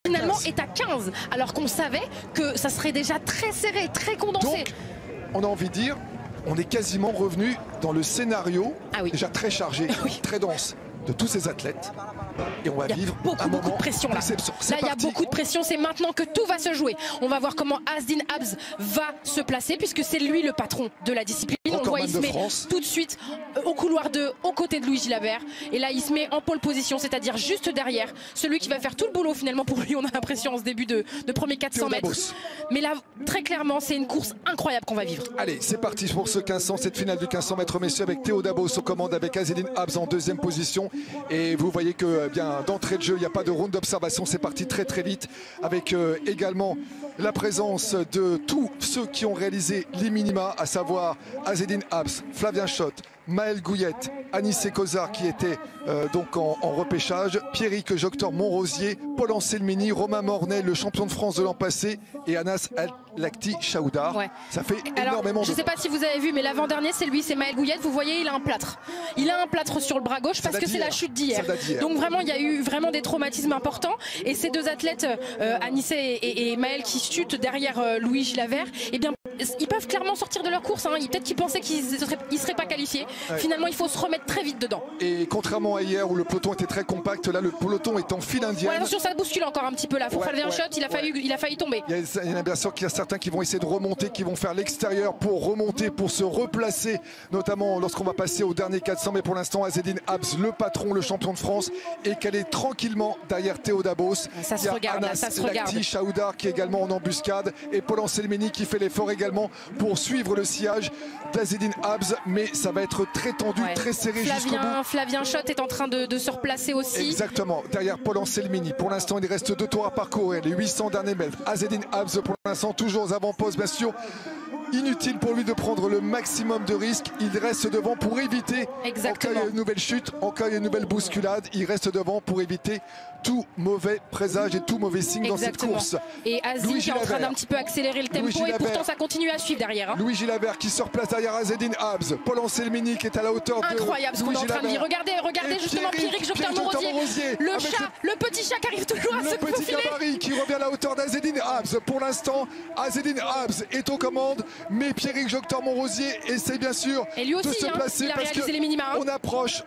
finalement est à 15, alors qu'on savait que ça serait déjà très serré, très condensé. Donc, on a envie de dire, on est quasiment revenu dans le scénario déjà très chargé, très dense de tous ces athlètes. Et on va vivre beaucoup de pression là. Là, il y a beaucoup de pression. C'est maintenant que tout va se jouer. On va voir comment Azzedine Abs va se placer, puisque c'est lui le patron de la discipline. On le voit, il se met tout de suite au couloir 2, aux côtés de Louis Gilabert. Et là, il se met en pole position, c'est-à-dire juste derrière celui qui va faire tout le boulot finalement pour lui. On a l'impression en ce début de premier 400 mètres. Mais là, très clairement, c'est une course incroyable qu'on va vivre. Allez, c'est parti pour ce 1500, cette finale du 1500 mètres messieurs, avec Théo Dabos aux commandes, avec Azzedine Abs en deuxième position. Et vous voyez que bien d'entrée de jeu, il n'y a pas de round d'observation, c'est parti très très vite, avec également la présence de tous ceux qui ont réalisé les minima, à savoir Azzedine Abs, Flavien Schott, Maël Gouillette, Anissé Cozard qui était donc en repêchage, Pierrick Joctor-Montrosier, Paul Anselmini, Romain Mornay, le champion de France de l'an passé, et Anas Al-Lakti Chaoudar. Ça fait énormément je ne sais pas si vous avez vu, mais l'avant-dernier c'est lui, c'est Maël Gouillette. Vous voyez, il a un plâtre. Il a un plâtre sur le bras gauche parce que c'est la chute d'hier. Donc vraiment, il y a eu vraiment des traumatismes importants. Et ces deux athlètes, Anissé et Maël, qui chutent derrière Louis Gilabert, eh bien, ils peuvent clairement sortir de leur course. Peut-être qu'ils pensaient qu'ils ne seraient pas qualifiés. Finalement, il faut se remettre très vite dedans. Et contrairement à hier où le peloton était très compact, là le peloton est en file indienne. Attention, ça bouscule encore un petit peu là. Pour Flavien Schott, il a failli tomber. Il y en a bien sûr qu'il y a certains qui vont essayer de remonter, qui vont faire l'extérieur pour remonter, pour se replacer, notamment lorsqu'on va passer au dernier 400. Mais pour l'instant, Azzedine Abs, le patron, le champion de France, est calé tranquillement derrière Théo Dabos. Ça se regarde, là, ça se regarde. Lakti Chaoudar qui est également en embuscade, et Paul Anselmini qui fait l'effort également pour suivre le sillage d'Azzedine Abs. Mais ça va être très tendu, très serré jusqu'au bout. Flavien Schott est en train de se replacer aussi. Exactement, derrière Paul Anselmini. Pour l'instant, il reste 2 tours à parcourir, les 800 derniers mètres. Azzedine Abs pour l'instant toujours aux avant-postes, bien sûr. Inutile pour lui de prendre le maximum de risques. Il reste devant pour éviter, en cas il y a une nouvelle chute, en cas il y a une nouvelle bousculade, il reste devant pour éviter tout mauvais présage et tout mauvais signe dans cette course. Et Azzedine qui est en train d'un petit peu accélérer le tempo, et pourtant ça continue à suivre derrière. Louis Gilabert qui se replace derrière Azzedine Abs. Paul Anselmini qui est à la hauteur de incroyable ce qu'on est en train de dire. Regardez justement Pierrick Joctor-Montrosier. Le chat, le petit chat qui arrive toujours à se profiler. Le petit gabarit qui revient à la hauteur d'Azzedine Abs. Pour l'instant, Azzedine Abs est aux commandes, mais Pierrick Joctor-Montrosier essaie bien sûr de se placer, il a réalisé les minima.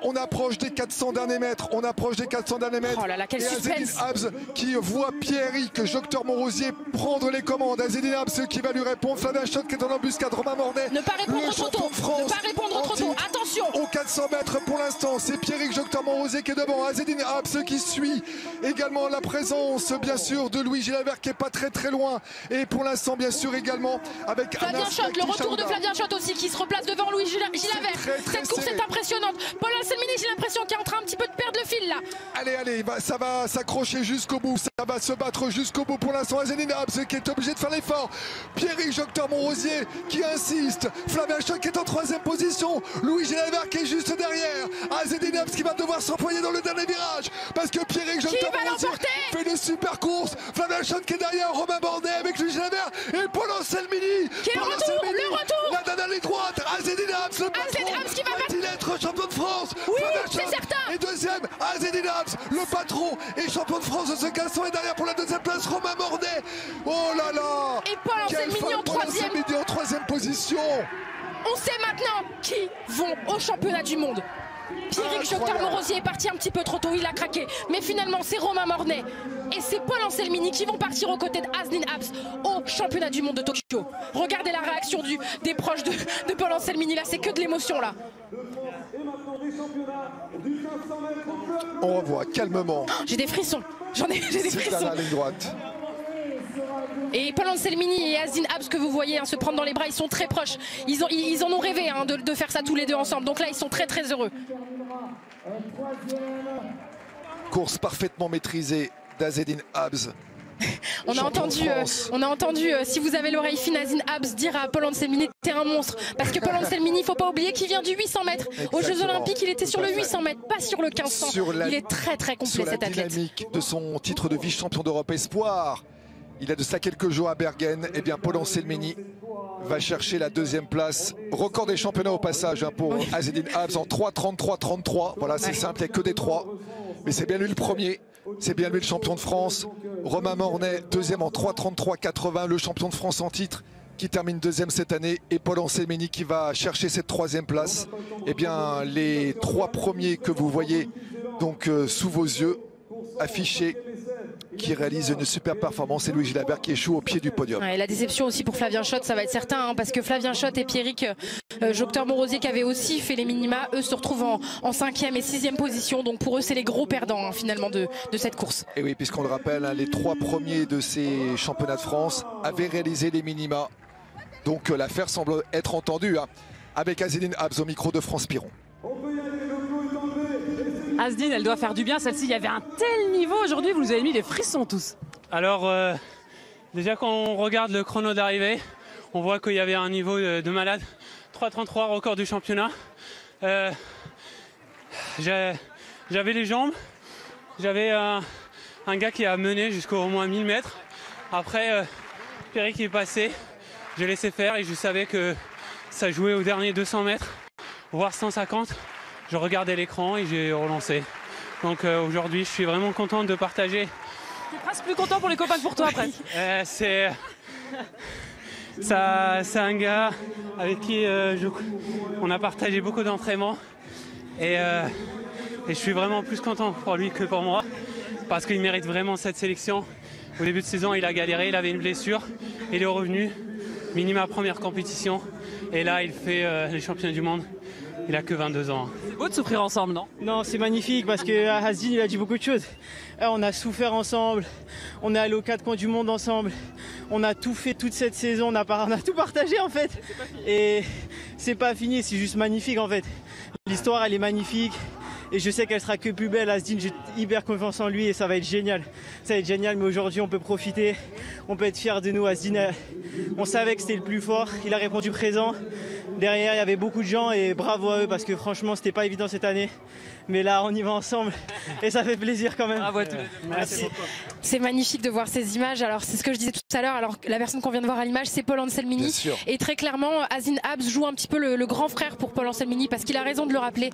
On approche des 400 derniers mètres. On approche des 400 derniers mètres. Oh là là, quel suspense. Abs qui voit Pierrick Joctor-Montrosier prendre les commandes. Azzedine Abs qui va lui répondre. Flavien Schott qui est en embuscade. Romain Mornay. Ne pas répondre trop tôt. Ne pas répondre trop tôt. Attention. Aux 400 mètres pour l'instant, c'est Pierrick Joctor-Montrosier qui est devant. Azzedine Abs qui suit également la présence bien sûr de Louis Gilabert qui est pas très loin. Et pour l'instant bien sûr également avec Flavien Schott, le retour de Flavien Schott aussi qui se replace devant Louis Gilabert. Cette course est impressionnante. Paul Anselmini, j'ai l'impression qu'il est en train un petit peu de perdre le fil là. Allez, ça va s'accrocher jusqu'au bout, ça va se battre jusqu'au bout. Pour l'instant, Azzedine Abs qui est obligé de faire l'effort. Pierrick Joctor-Montrosier qui insiste. Flavien Schott qui est en 3e position. Louis Gilabert qui est juste derrière. Azzedine Abs qui va devoir s'employer dans le dernier virage parce que Pierrick Joctor-Montrosier fait une super course. Flavien Schott qui est derrière. Romain Bordet avec Louis Gilabert et Paul Anselmini. Qui est le retour. La dernière ligne droite. Azzedine Abs, le patron, va-t-il être champion de France? Oui, c'est certain. Et deuxième, Azzedine Abs, le patron et champion de France de ce 1500, et derrière pour la 2e place, Romain Mornay. Oh là là. Et Paul Anselmini en 3e position. On sait maintenant qui vont au championnat du monde. Pierrick Joctor-Montrosier est parti un petit peu trop tôt, il a craqué. Mais finalement, c'est Romain Mornay et c'est Paul Anselmini qui vont partir aux côtés d'Azzedine Abs au championnat du monde de Tokyo. Regardez la réaction des proches de Paul Anselmini, là, c'est que de l'émotion là. On revoit calmement. J'ai des frissons, j'ai des frissons. La ligne droite. Et Paul Anselmini et Azzedine Abs que vous voyez se prendre dans les bras, ils sont très proches. Ils en ont rêvé de faire ça tous les deux ensemble. Donc là, ils sont très heureux. Course parfaitement maîtrisée d'Azzedine Abs. On a entendu, si vous avez l'oreille fine, Azzedine Abs dire à Paul Anselmini t'es un monstre. Parce que Paul Anselmini, il ne faut pas oublier qu'il vient du 800 mètres. Aux Jeux Olympiques, il était sur le 800 mètres, pas sur le 1500. Il est très complet cet athlète. Sur la dynamique de son titre de vice-champion d'Europe Espoir. Il a de ça quelques jours à Bergen. Et bien Paul Anselmini va chercher la 2e place. Record des championnats au passage pour Azzedine Abs en 3:33:33. Voilà, c'est simple, il n'y a que des 3. Mais c'est bien lui le premier. C'est bien lui le champion de France. Romain Mornay, deuxième en 3:33,80, le champion de France en titre, qui termine deuxième cette année, et Paul Anselmini qui va chercher cette troisième place. Eh bien, les trois premiers que vous voyez donc sous vos yeux, affichés, qui réalise une super performance, et Louis Gilabert qui échoue au pied du podium. Ouais, la déception aussi pour Flavien Schott, ça va être certain, hein, parce que Flavien Schott et Pierrick Jocteur-Morosier, qui avaient aussi fait les minima, eux se retrouvent en 5e et 6e position. Donc pour eux, c'est les gros perdants hein, finalement de cette course. Et oui, puisqu'on le rappelle, hein, les trois premiers de ces championnats de France avaient réalisé les minima. Donc l'affaire semble être entendue hein, avec Azzedine Abs au micro de France Piron. Azzedine, elle doit faire du bien, celle-ci. Il y avait un tel niveau aujourd'hui, vous nous avez mis des frissons tous. Alors, déjà quand on regarde le chrono d'arrivée, on voit qu'il y avait un niveau de malade. 3:33 record du championnat. J'avais les jambes, j'avais un gars qui a mené jusqu'au moins 1000 mètres. Après, Pierrick est passé, j'ai laissé faire et je savais que ça jouait au dernier 200 mètres, voire 150. Je regardais l'écran et j'ai relancé. Donc aujourd'hui, je suis vraiment content de partager. Tu es presque plus content pour les copains que pour toi après. C'est un gars avec qui on a partagé beaucoup d'entraînements. Et je suis vraiment plus content pour lui que pour moi. Parce qu'il mérite vraiment cette sélection. Au début de saison, il a galéré, il avait une blessure. Il est revenu, minima première compétition. Et là, il fait les championnats du monde. Il a que 22 ans. C'est beau de souffrir ensemble, non? Non, c'est magnifique parce que Azzedine il a dit beaucoup de choses. On a souffert ensemble, on est allé aux 4 coins du monde ensemble, on a tout fait toute cette saison, on a tout partagé en fait. Et c'est pas fini, c'est juste magnifique en fait. L'histoire elle est magnifique et je sais qu'elle sera que plus belle. Azzedine, j'ai hyper confiance en lui et ça va être génial. Ça va être génial, mais aujourd'hui on peut profiter, on peut être fiers de nous. Azzedine, on savait que c'était le plus fort, il a répondu présent. Derrière, il y avait beaucoup de gens et bravo à eux parce que franchement, c'était pas évident cette année. Mais là, on y va ensemble et ça fait plaisir quand même. Bravo à tous les deux. Merci. C'est magnifique de voir ces images. Alors, c'est ce que je disais tout à l'heure. Alors, la personne qu'on vient de voir à l'image, c'est Paul Anselmini. Et très clairement, Azzedine Abs joue un petit peu le grand frère pour Paul Anselmini parce qu'il a raison de le rappeler.